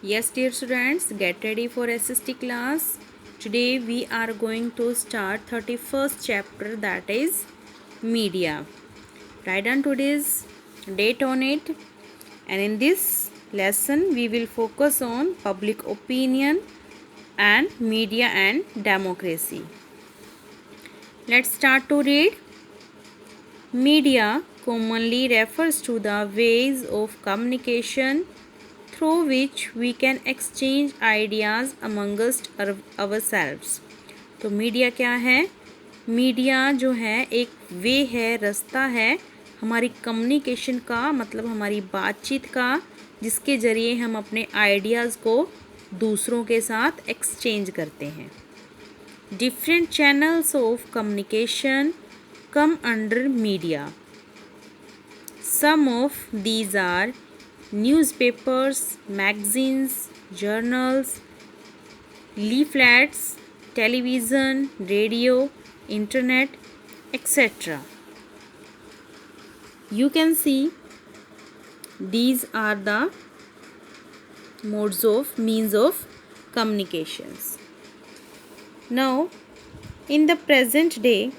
Yes, dear students, get ready for SST class. Today we are going to start 31st chapter, that is media. Write down today's date on it, and in this lesson we will focus on public opinion and media and democracy. Let's start to read. Media commonly refers to the ways of communication through which we can exchange ideas amongst ourselves. तो media क्या है? Media जो है एक वे है, रास्ता है हमारी कम्युनिकेशन का, मतलब हमारी बातचीत का, जिसके ज़रिए हम अपने आइडियाज़ को दूसरों के साथ एक्सचेंज करते हैं. Different channels of communication come under media. Some of these are newspapers, magazines, journals, leaflets, television, radio, internet, etc. You can see these are the means of communications. Now, in the present day,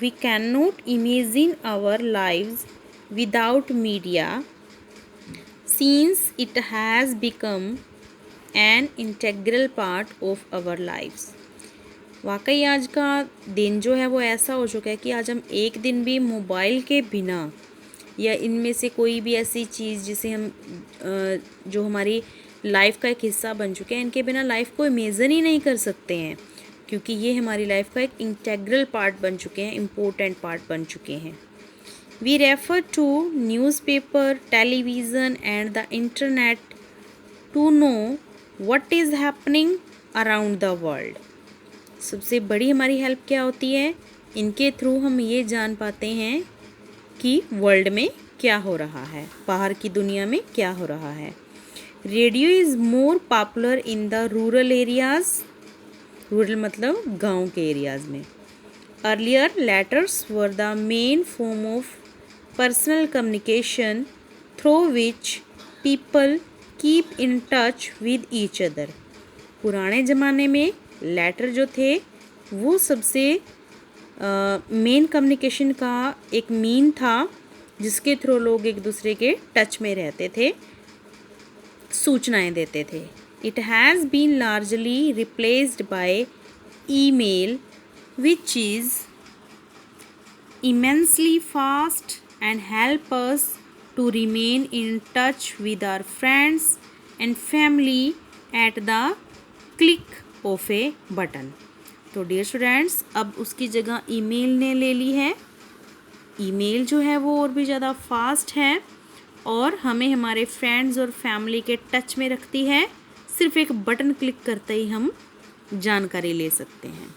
we cannot imagine our lives without media, since it has become an integral part of our lives. वाकई आज का दिन जो है वो ऐसा हो चुका है कि आज हम एक दिन भी मोबाइल के बिना या इनमें से कोई भी ऐसी चीज़ जिसे हम जो हमारी लाइफ का एक हिस्सा बन चुके हैं, इनके बिना लाइफ को इमेजिन ही नहीं कर सकते हैं, क्योंकि ये हमारी लाइफ का एक इंटेग्रल पार्ट बन चुके हैं, इम्पोर्टेंट पार्ट बन चुके हैं. We refer to newspaper, television and the internet to know what is happening around the world. सबसे बड़ी हमारी हेल्प क्या होती है? इनके थ्रू हम ये जान पाते हैं कि वर्ल्ड में क्या हो रहा है, बाहर की दुनिया में क्या हो रहा है. Radio is more popular in the rural areas. Rural मतलब गांव के एरियाज़ में. Earlier letters were the main form of personal communication through which people keep in touch with each other. पुराने ज़माने में लेटर जो थे वो सबसे मेन कम्युनिकेशन का एक मीन था, जिसके थ्रू लोग एक दूसरे के टच में रहते थे, सूचनाएं देते थे. It has been largely replaced by email, which is immensely fast and help us to remain in touch with our friends and family at the click of a button. तो डियर स्टूडेंट्स, अब उसकी जगह email ने ले ली है. Email जो है वो और भी ज़्यादा फास्ट है और हमें हमारे फ्रेंड्स और फैमिली के टच में रखती है. सिर्फ एक बटन क्लिक करते ही हम जानकारी ले सकते हैं.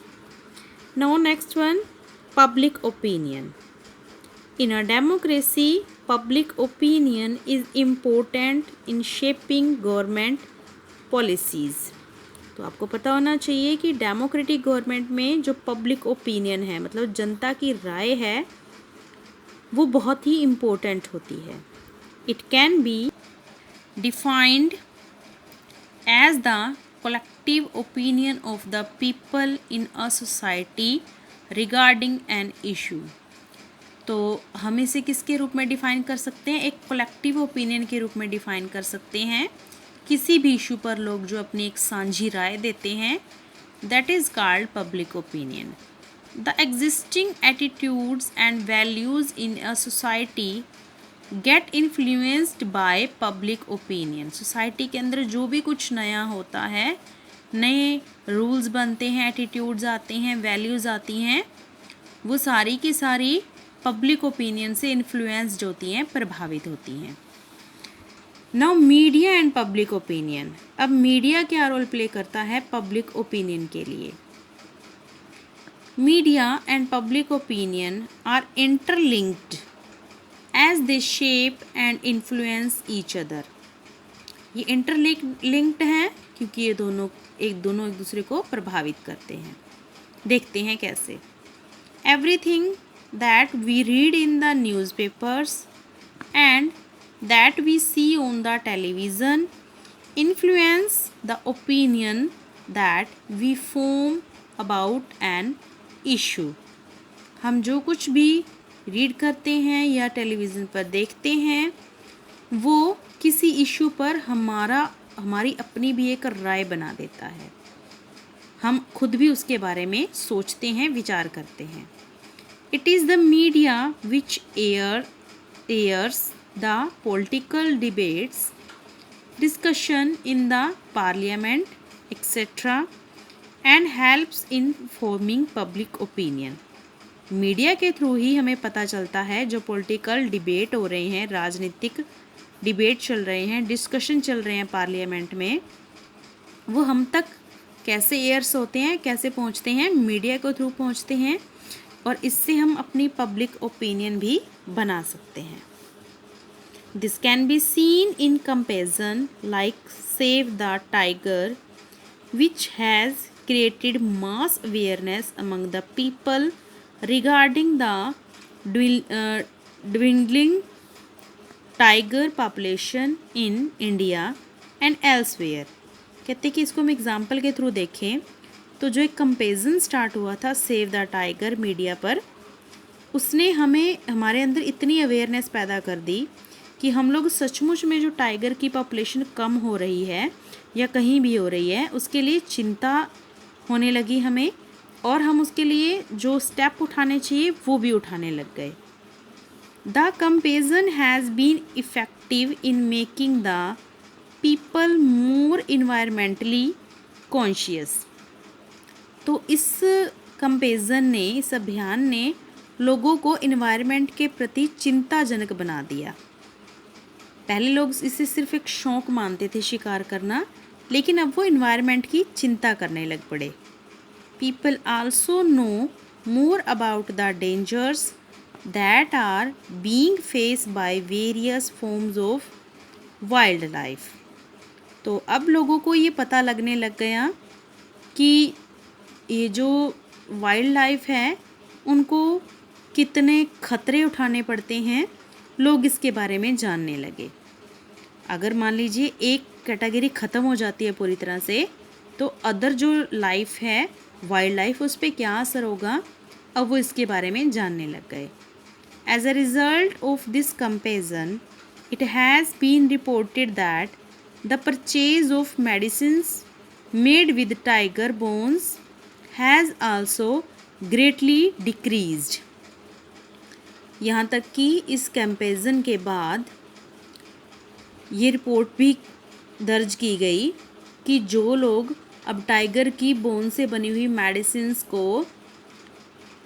Now next one, public opinion. In a democracy, public opinion is important in shaping government policies. तो आपको पता होना चाहिए कि डेमोक्रेटिक गवर्नमेंट में जो पब्लिक ओपिनियन है, मतलब जनता की राय है, वो बहुत ही इम्पोर्टेंट होती है. It can be defined as the collective opinion of the people in a society regarding an issue. तो हम इसे किसके रूप में डिफ़ाइन कर सकते हैं? एक कलेक्टिव ओपिनियन के रूप में डिफ़ाइन कर सकते हैं. किसी भी इशू पर लोग जो अपनी एक साझी राय देते हैं, that is called public opinion. The existing attitudes and values in a society get influenced by public opinion. Society के अंदर जो भी कुछ नया होता है, नए रूल्स बनते हैं, एटीट्यूड्स आते हैं, वैल्यूज़ आती हैं, वो सारी की सारी पब्लिक ओपिनियन से इन्फ्लुएंस्ड होती हैं, प्रभावित होती हैं. Now media and public opinion. अब मीडिया क्या रोल प्ले करता है पब्लिक ओपिनियन के लिए? Media and public opinion are interlinked as they shape and influence each other. ये इंटरलिंक्ड हैं क्योंकि ये दोनों एक दूसरे को प्रभावित करते हैं. देखते हैं कैसे. Everything that we read in the newspapers and that we see on the television influence the opinion that we form about an issue. हम जो कुछ भी रीड करते हैं या टेलीविज़न पर देखते हैं वो किसी इशू पर हमारी अपनी भी एक राय बना देता है। हम खुद भी उसके बारे में सोचते हैं, विचार करते हैं। It is the media which airs the political debates, discussion in the parliament, etc. and helps in forming public opinion. Media के थ्रू ही हमें पता चलता है जो पॉलिटिकल डिबेट हो रहे हैं, राजनीतिक डिबेट चल रहे हैं, डिस्कशन चल रहे हैं पार्लियामेंट में, वो हम तक कैसे एयर्स होते हैं, कैसे पहुंचते हैं, मीडिया के थ्रू पहुंचते हैं और इससे हम अपनी पब्लिक ओपिनियन भी बना सकते हैं। This can be seen in comparison like save the tiger which has created mass awareness among the people regarding the dwindling tiger population in India and elsewhere. कहते कि इसको हम एग्जाम्पल के थ्रू देखें तो जो एक कंपेरिजन स्टार्ट हुआ था सेव द टाइगर मीडिया पर, उसने हमारे अंदर इतनी अवेयरनेस पैदा कर दी कि हम लोग सचमुच में जो टाइगर की पॉपुलेशन कम हो रही है या कहीं भी हो रही है उसके लिए चिंता होने लगी हमें, और हम उसके लिए जो स्टेप उठाने चाहिए वो भी उठाने लग गए। The comparison has been effective in making the people more environmentally conscious. तो इस कंपेरिजन ने, इस अभियान ने लोगों को इन्वायरमेंट के प्रति चिंताजनक बना दिया। पहले लोग इसे सिर्फ एक शौक़ मानते थे शिकार करना, लेकिन अब वो इन्वायरमेंट की चिंता करने लग पड़े। People also know more about the dangers that are being faced by various forms of wildlife. तो अब लोगों को ये पता लगने लग गया कि ये जो वाइल्ड लाइफ है उनको कितने खतरे उठाने पड़ते हैं, लोग इसके बारे में जानने लगे। अगर मान लीजिए एक कैटेगरी ख़त्म हो जाती है पूरी तरह से, तो अदर जो लाइफ है वाइल्ड लाइफ, उस पर क्या असर होगा, अब वो इसके बारे में जानने लग गए। As a result of this comparison it has been reported that the purchase of medicines made with tiger bones has also greatly decreased. यहाँ तक कि इस कंपेरिजन के बाद ये रिपोर्ट भी दर्ज की गई कि जो लोग अब टाइगर की बोन से बनी हुई मेडिसिन्स को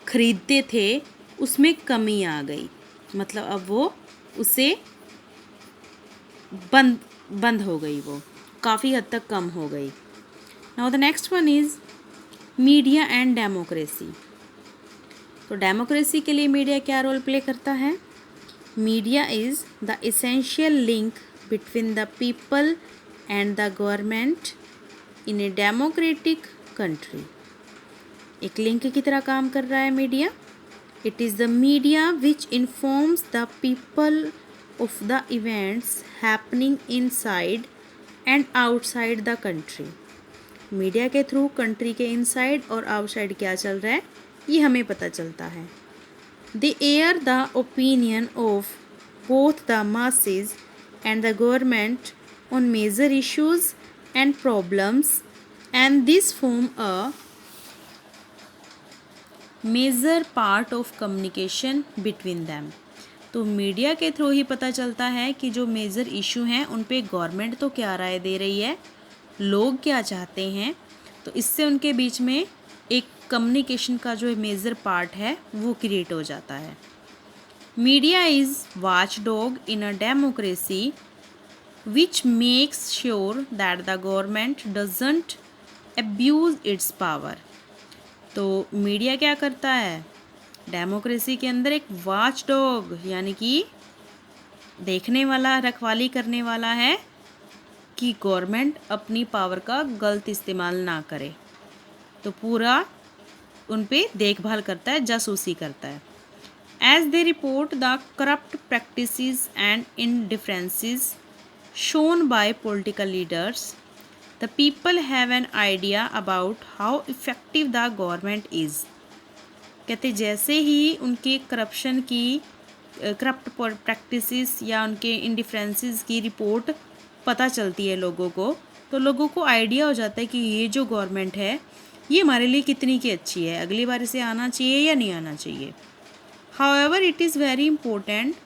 ख़रीदते थे उसमें कमी आ गई, मतलब अब वो उसे बंद हो गई, वो काफ़ी हद तक कम हो गई। Now the next one is media and democracy. तो डेमोक्रेसी के लिए मीडिया क्या रोल प्ले करता है? Media is the essential link between the people and the government in a democratic country. एक लिंक की तरह काम कर रहा है media. It is the media which informs the people of the events happening inside and outside the country. Media के through country के inside और आउटसाइड क्या चल रहा है ये हमें पता चलता है। They are the opinion of both the masses and the government on major issues and problems, and this form a major part of communication between them. तो मीडिया के थ्रू ही पता चलता है कि जो मेजर इशू हैं उन पे गवर्नमेंट तो क्या राय दे रही है, लोग क्या चाहते हैं, तो इससे उनके बीच में एक कम्युनिकेशन का जो मेजर पार्ट है वो क्रिएट हो जाता है। Media is watch dog in a democracy which makes sure that the government doesn't abuse its power. तो मीडिया क्या करता है? डेमोक्रेसी के अंदर एक वॉच डॉग यानी कि देखने वाला, रखवाली करने वाला है कि गवर्नमेंट अपनी पावर का गलत इस्तेमाल ना करे, तो पूरा उन पे देखभाल करता है, जासूसी करता है। As they report the corrupt practices and indifferences shown by political leaders, the people have an idea about how effective the government is. कहते जैसे ही उनके करप्शन की करप्ट प्रैक्टिसेस या उनके इंडिफरेंसेस की रिपोर्ट पता चलती है लोगों को, तो लोगों को आइडिया हो जाता है कि ये जो गवर्नमेंट है ये हमारे लिए कितनी की अच्छी है, अगली बार इसे आना चाहिए या नहीं आना चाहिए. However, it is very important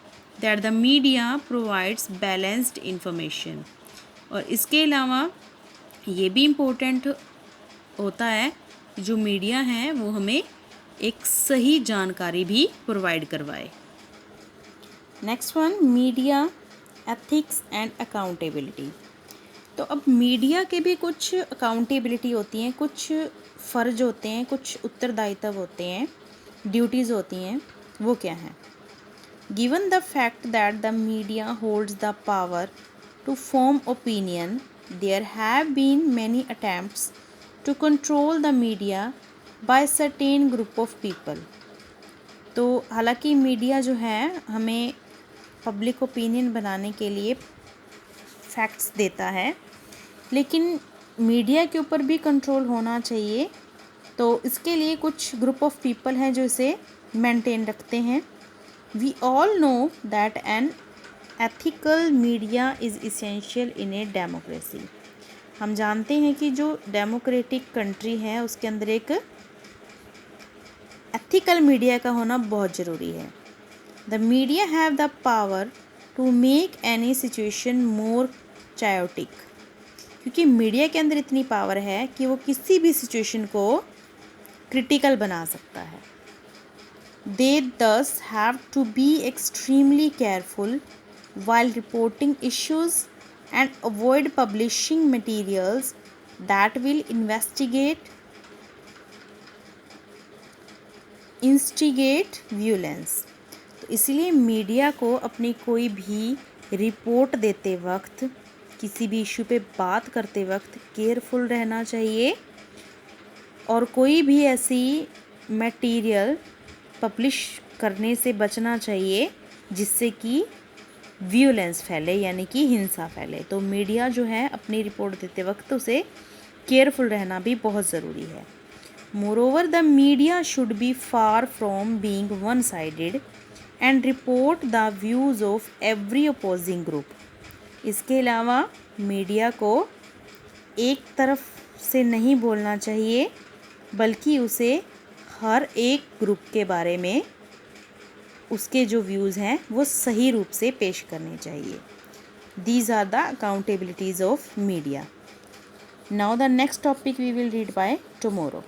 that the media provides balanced information. और इसके अलावा ये भी इम्पोर्टेंट होता है जो मीडिया है वो हमें एक सही जानकारी भी प्रोवाइड करवाए. Next one, media ethics and accountability. तो अब मीडिया के भी कुछ अकाउंटेबिलिटी होती हैं, कुछ फ़र्ज होते हैं, कुछ उत्तरदायित्व होते हैं, ड्यूटीज़ होती हैं. वो क्या है? Given the fact that the media holds the power to form opinion, there have been many attempts to control the media by certain group of people. तो हालांकि मीडिया जो है हमें पब्लिक ओपिनियन बनाने के लिए फैक्ट्स देता है, लेकिन मीडिया के ऊपर भी कंट्रोल होना चाहिए. तो इसके लिए कुछ ग्रुप ऑफ पीपल हैं जो इसे मेंटेन रखते हैं. We all know that an ethical media is essential in a democracy. हम जानते हैं कि जो डेमोक्रेटिक कंट्री है उसके अंदर एक एथिकल मीडिया का होना बहुत ज़रूरी है. The media have the power to make any situation more chaotic. क्योंकि मीडिया के अंदर इतनी पावर है कि वो किसी भी सिचुएशन को क्रिटिकल बना सकता है. They thus have to be extremely careful while reporting issues and avoid publishing materials that will instigate violence. तो इसलिए मीडिया को अपनी कोई भी रिपोर्ट देते वक्त, किसी भी इशू पे बात करते वक्त केयरफुल रहना चाहिए और कोई भी ऐसी मटेरियल पब्लिश करने से बचना चाहिए जिससे कि वियोलेंस फैले, यानी कि हिंसा फैले. तो मीडिया जो है अपनी रिपोर्ट देते वक्त उसे केयरफुल रहना भी बहुत ज़रूरी है. Moreover the media should be far from being one sided and report the views of every opposing group. इसके अलावा मीडिया को एक तरफ से नहीं बोलना चाहिए, बल्कि उसे हर एक ग्रुप के बारे में उसके जो व्यूज़ हैं वो सही रूप से पेश करने चाहिए. These are the accountabilities of media. Now the next topic we will read by tomorrow.